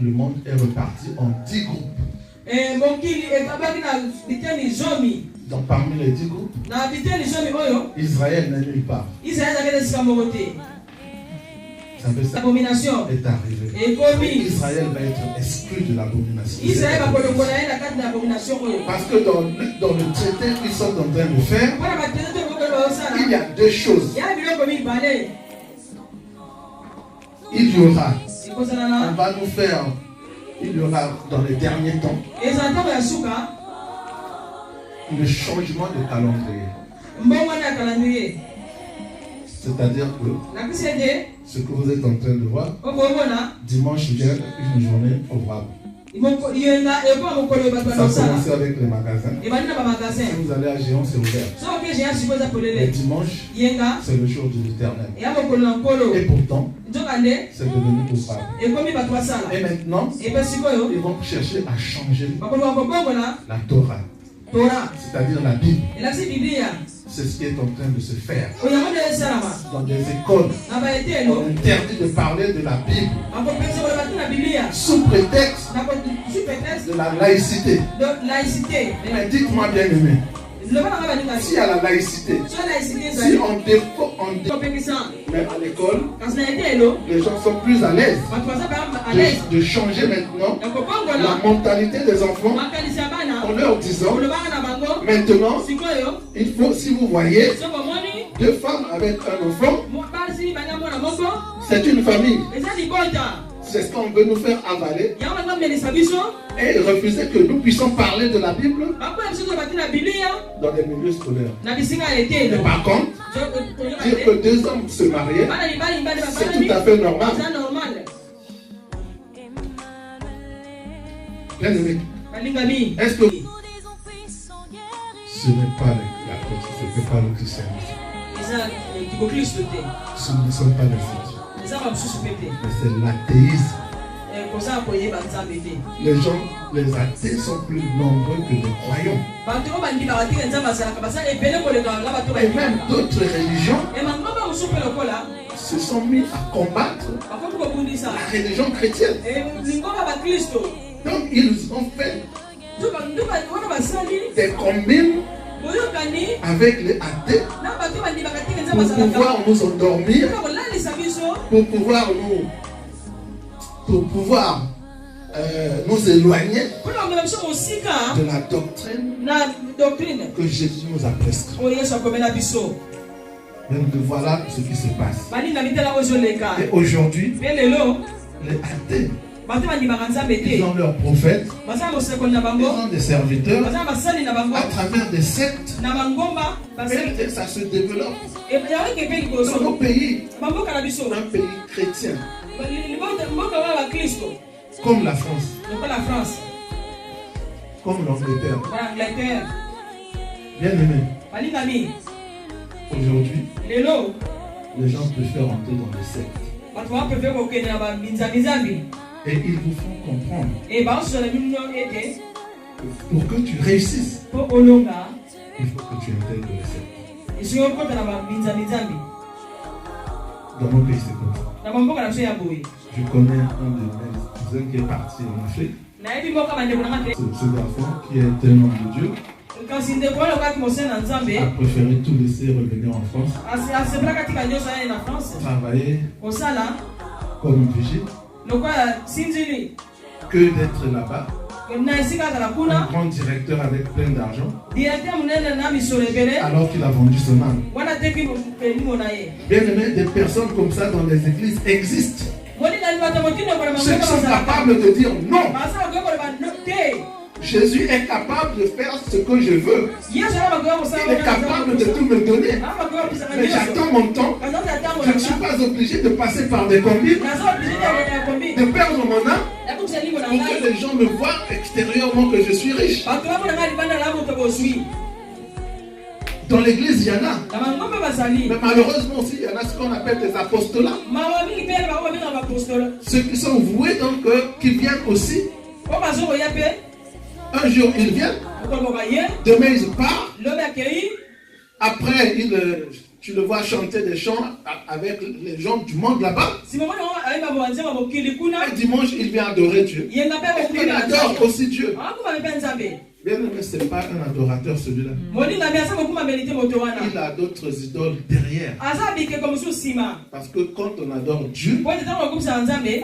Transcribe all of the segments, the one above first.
le monde est reparti en 10 groupes. Donc parmi les 10 groupes, Israël n'est nulle part. L'abomination est arrivée. Israël va être exclu de l'abomination. Parce que dans le traité qu'ils sont en train de faire, il y a deux choses. Il y aura, on va nous faire, il y aura dans les derniers temps le changement de calendrier. C'est-à-dire que ce que vous êtes en train de voir, dimanche vient une journée favorable. Ça a commencé avec les magasins. Si vous allez à Géant, c'est ouvert. Le dimanche, c'est le jour de l'Éternel. Et pourtant, c'est devenu coupable. Et maintenant, ils vont chercher à changer la Torah. C'est-à-dire la Bible. C'est ce qui est en train de se faire. Dans des écoles, on interdit de parler de la Bible sous prétexte de la laïcité. Mais dites-moi bien aimé, s'il y a la laïcité, si on défend, mais à l'école, les gens sont plus à l'aise de changer maintenant la mentalité des enfants en leur disant maintenant, il faut, si vous voyez deux femmes avec un enfant, c'est une famille. C'est ce qu'on veut nous faire avaler et refuser que nous puissions parler de la Bible dans les milieux scolaires. Mais par contre, dire que deux hommes se mariaient, c'est tout à fait normal. Bien aimé, est-ce que ce n'est pas le christianisme? Ce ne sont pas les chrétiens. Mais c'est l'athéisme. Les athées sont plus nombreux que les croyants. Et même d'autres religions se sont mis à combattre la religion chrétienne. Donc ils ont fait des combines avec les athées pour pouvoir nous endormir, pour pouvoir nous éloigner de la doctrine que Jésus nous a prescrite. Donc voilà ce qui se passe. Et aujourd'hui, les athées, ils ont leurs prophètes, ils ont des serviteurs à travers des sectes. Et ça se développe dans nos pays, un pays chrétien comme la France, comme l'Angleterre. Bien aimé, aujourd'hui, les gens préfèrent entrer dans les sectes. Et ils vous font comprendre que pour que tu réussisses, il faut que tu intègres les sectes. Dans mon pays, c'est comme ça. Je connais un de mes cousins qui est parti en Afrique. Ce garçon qui est un homme de Dieu a préféré tout laisser revenir en France, travailler comme vigile, que d'être là-bas, un grand directeur avec plein d'argent, alors qu'il a vendu son âme. Bien aimé, des personnes comme ça dans les églises existent. Ceux qui sont capables de dire non. Jésus est capable de faire ce que je veux. Il est capable de tout me donner. Mais j'attends mon temps. Je ne suis pas obligé de passer par des combines, de perdre mon âme pour que les gens me voient extérieurement que je suis riche. Dans l'église, il y en a. Mais malheureusement aussi, il y en a ce qu'on appelle des apostolats. Ceux qui sont voués, donc, qui viennent aussi. Un jour, ils viennent. Demain, ils partent. Après, tu le vois chanter des chants avec les gens du monde là-bas. Et dimanche, il vient adorer Dieu. Il adore aussi Dieu. Bien aimé, ce n'est pas un adorateur celui-là. Il a d'autres idoles derrière. Parce que quand on adore Dieu,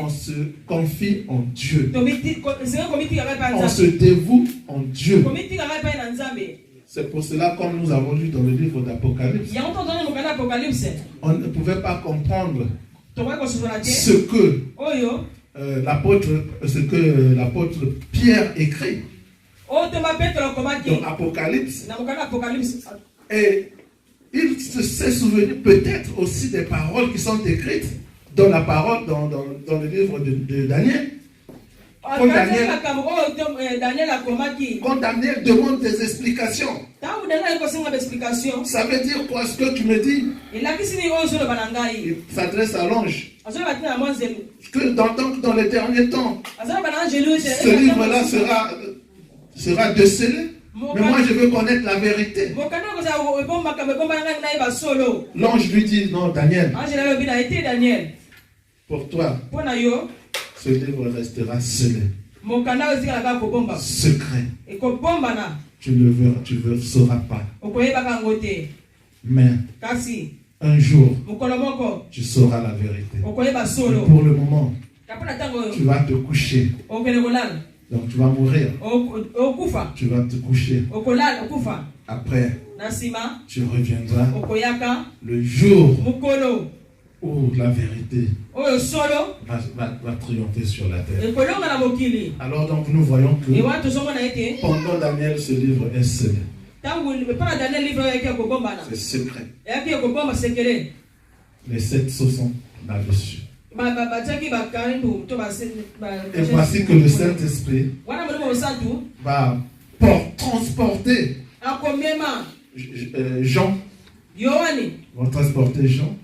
on se confie en Dieu. On se dévoue en Dieu. C'est pour cela, comme nous avons lu dans le livre d'Apocalypse, on ne pouvait pas comprendre ce que l'apôtre Pierre écrit dans Apocalypse. Et il s'est souvenu peut-être aussi des paroles qui sont écrites dans la parole, dans le livre de Daniel. Quand Daniel demande des explications, ça veut dire quoi ce que tu me dis? Il s'adresse à l'ange. Que dans les derniers temps, ce livre-là sera décelé. Mais moi je veux connaître la vérité. L'ange lui dit, non Daniel, pour toi, ce livre restera scellé. Secret. Tu ne sauras pas. Mais un jour, tu sauras la vérité. Mais pour le moment, tu vas te coucher. Donc tu vas mourir. Tu vas te coucher. Après, tu reviendras le jour où la vérité va triompher sur la terre. Alors donc nous voyons que pendant Daniel, ce livre est scellé. C'est secret. Les 7 sceaux sont là-dessus. Et voici que le Saint-Esprit va transporter Jean. Vont transporter Jean.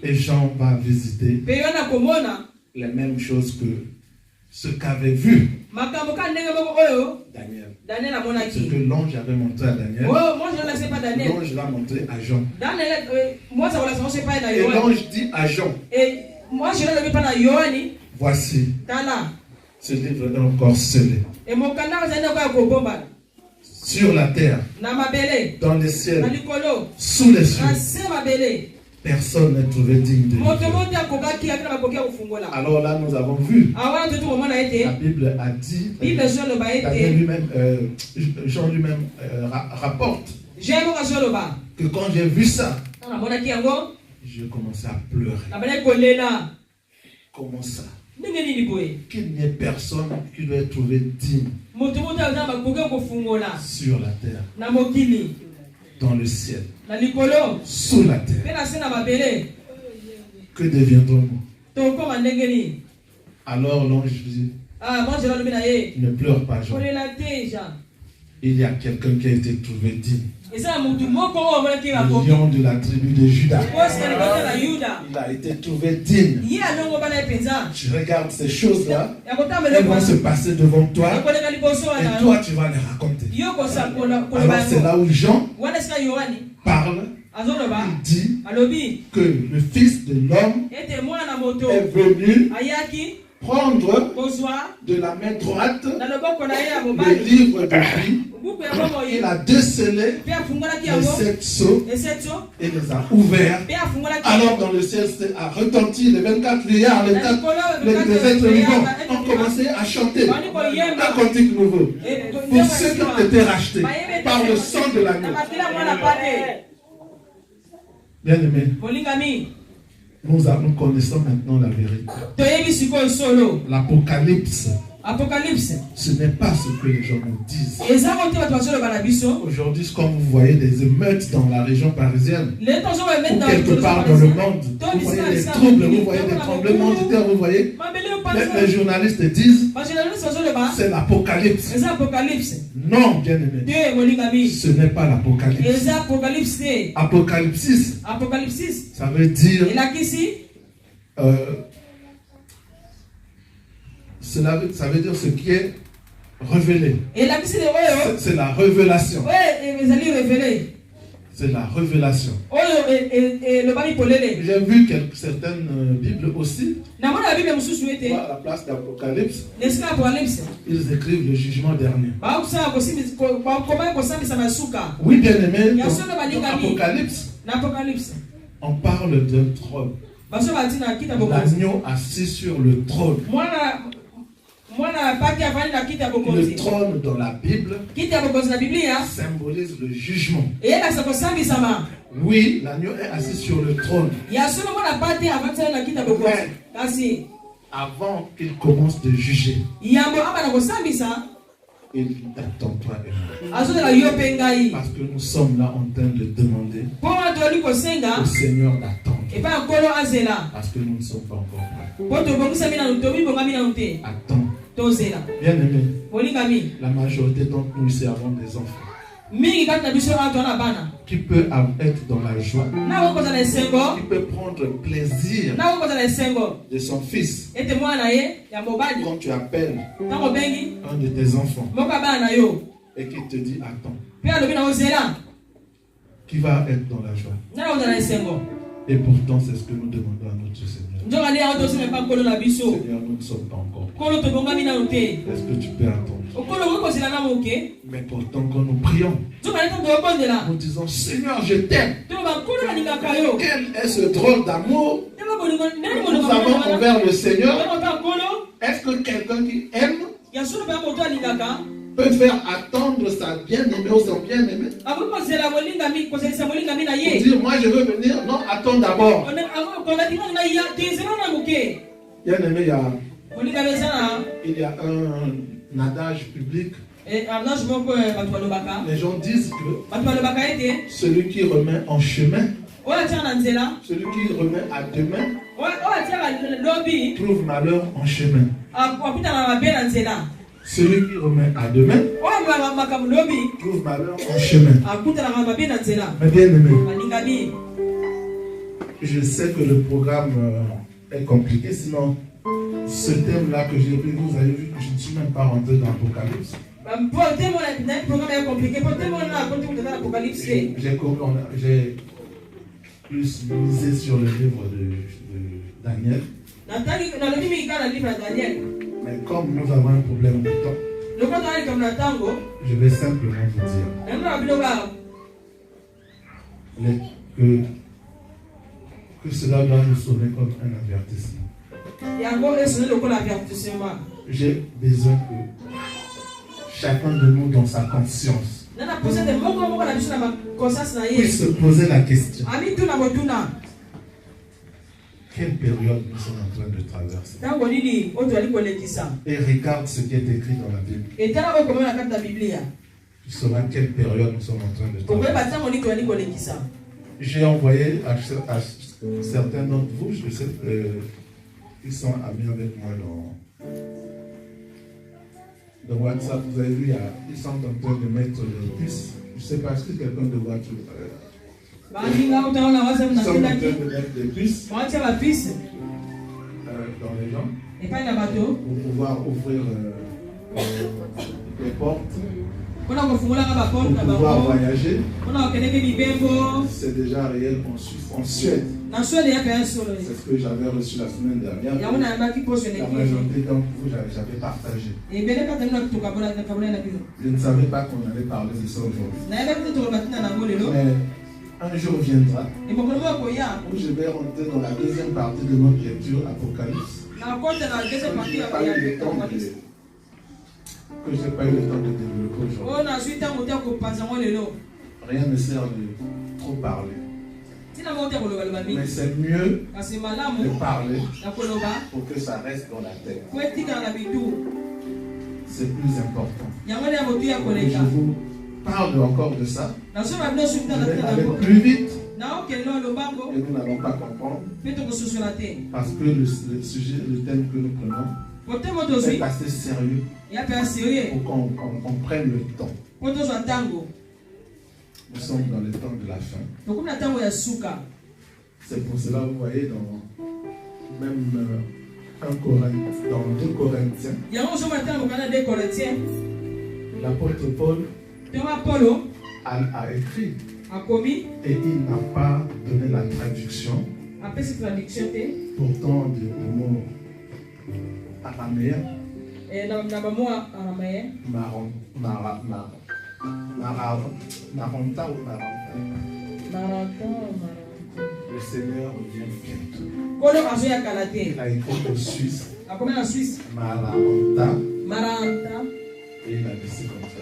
Et Jean va visiter les mêmes choses que ce qu'avait vu Daniel. Ce que l'ange avait montré à Daniel, l'ange l'a montré à Jean. Et l'ange dit à Jean, voici, ce livre est encore scellé. Sur la terre, dans les ciels, sous les cieux, personne n'est trouvé digne de lui. Alors là, nous avons vu, la Bible a dit, Jean lui-même rapporte que quand j'ai vu ça, j'ai commencé à pleurer. Comment ça? Qu'il n'y ait personne qui doit être trouvé digne sur la terre, dans le ciel, sous la terre. Que deviendrons-nous? Alors l'ange dit, ne pleure pas, Jean. Il y a quelqu'un qui a été trouvé digne. Le lion de la tribu de Juda. Il a été trouvé digne. Tu regardes ces choses-là, elles vont se passer devant toi, et toi tu vas les raconter. Alors c'est là où Jean parle. Il dit que le Fils de l'homme est venu prendre de la main droite le livre de vie. Il a décelé les 7 sceaux et les a ouverts. Alors dans le ciel a retenti les 24 vieillards, les êtres vivants ont commencé à chanter un cantique nouveau pour ceux qui ont été rachetés par le sang de l'agneau. Bien aimé, nous connaissons maintenant la vérité. L'Apocalypse, ce n'est pas ce que les gens nous disent. Aujourd'hui, comme vous voyez des émeutes dans la région parisienne, ou quelque part dans le monde, vous voyez des troubles, vous voyez des tremblements de terre, vous voyez. Les journalistes disent, c'est l'Apocalypse. Non, bien aimé, ce n'est pas l'Apocalypse. Apocalypsis, ça veut dire ça veut dire ce qui est révélé. C'est la révélation. C'est la révélation. J'ai vu certaines Bibles aussi. À la place d'Apocalypse, ils écrivent le jugement dernier. Oui, bien aimé, dans Apocalypse, on parle d'un trône. L'agneau assis sur le trône. Le trône dans la Bible symbolise le jugement. Oui, l'agneau est assis sur le trône. Mais avant qu'il commence de juger, il attend toi et moi. Parce que nous sommes là en train de demander au Seigneur d'attendre. Parce que nous ne sommes pas encore prêts. Attends. Bien aimé, la majorité d'entre nous ici avons des enfants qui peuvent être dans la joie, qui peuvent prendre plaisir de son fils. Quand tu appelles un de tes enfants et qu'il te dit attends, qui va être dans la joie. Et pourtant c'est ce que nous demandons à notre Seigneur. Seigneur, nous ne sommes pas encore prêts. Est-ce que tu peux attendre? Mais pourtant quand nous prions, nous disons Seigneur, je t'aime. Quel est ce drôle d'amour que nous avons envers le Seigneur? Est-ce que quelqu'un qui aime peut faire attendre sa bien-aimée ou son bien-aimé? Pour dire, moi je veux venir. Non, attends d'abord. Bien-aimé, il y a un adage public. Les gens disent que celui qui remet en chemin, celui qui remet à demain, trouve malheur en chemin. Celui qui remet à demain trouve malheur en chemin. Mais bien aimé, je sais que le programme est compliqué, sinon ce thème-là que j'ai pris, vous avez vu que je ne suis même pas rentré dans l'Apocalypse. J'ai plus misé sur le livre de Daniel. Mais comme nous avons un problème de temps, je vais simplement vous dire que cela doit nous sauver comme un avertissement. J'ai besoin que chacun de nous, dans sa conscience, puisse se poser la question. Quelle période nous sommes en train de traverser? Et regarde ce qui est écrit dans la Bible. Tu sauras quelle période nous sommes en train de traverser. J'ai envoyé à certains d'entre vous, je sais qu'ils sont amis avec moi dans WhatsApp. Vous avez vu, ils sont en train de mettre les puces. Je ne sais pas si quelqu'un de WhatsApp. Ils sont en train de mettre des puces dans les gens pour pouvoir ouvrir les portes, pour pouvoir voyager. C'est déjà réel en Suède. C'est ce que j'avais reçu la semaine dernière. La majorité d'entre vous, j'avais partagé. Je ne savais pas qu'on allait parler de ça aujourd'hui. Mais un jour viendra où je vais rentrer dans la deuxième partie de notre lecture Apocalypse. Que je n'ai pas eu le temps de développer aujourd'hui. Rien ne sert de trop parler. Mais c'est mieux de parler pour que ça reste dans la tête. C'est plus important. Et je vous parle encore de ça. Je vais aller plus vite. Et nous n'allons pas comprendre. Parce que le sujet, le thème que nous prenons est assez sérieux. Pour qu'on prenne le temps. Nous sommes dans le temps de la fin. C'est pour cela, vous voyez, même dans 2 Corinthiens, l'apôtre Paul a écrit Et il n'a pas donné la traduction. Pourtant, du mot araméen. Maranta ou Maranta. Le Seigneur vient bientôt. Il a écrit au Suisse. Maranta. Et il a laissé comme ça.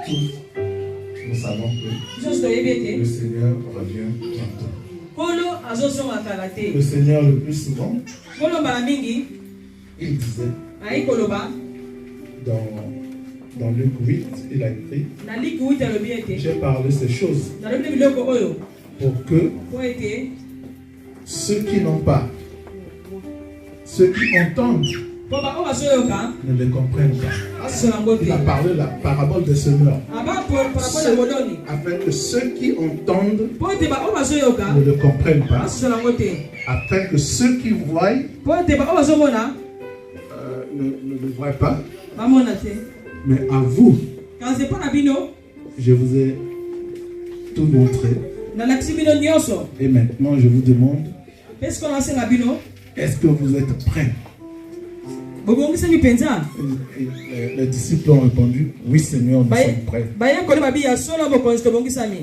Tous, nous savons que le Seigneur revient bientôt. Le Seigneur le plus souvent, il disait dans Luc 8, il a écrit, j'ai parlé ces choses pour que ceux qui n'ont pas, ceux qui entendent, ne les comprennent pas. Il a parlé de la parabole des semeurs. Afin que ceux qui entendent ne le comprennent pas. Afin que ceux qui voient ne le voient pas. Mais à vous, je vous ai tout montré. Et maintenant, je vous demande, est-ce que vous êtes prêts? Les disciples ont répondu, oui Seigneur, nous sommes prêts. Il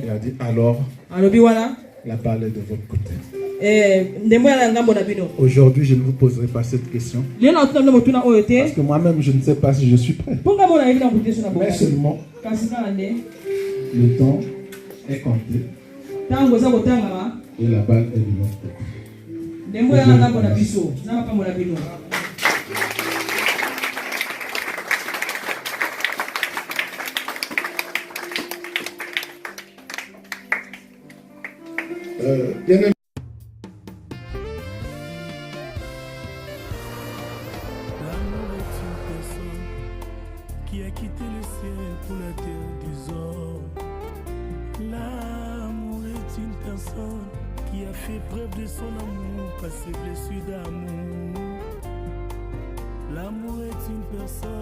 a dit, alors, la balle est de votre côté. Aujourd'hui, je ne vous poserai pas cette question. Parce que moi-même, je ne sais pas si je suis prêt. Mais seulement, le temps est compté. Et la balle est de notre côté. Bien-aimé. L'amour est une personne qui a quitté le ciel pour la terre des hommes. L'amour est une personne qui a fait preuve de son amour par ses blessures d'amour. L'amour est une personne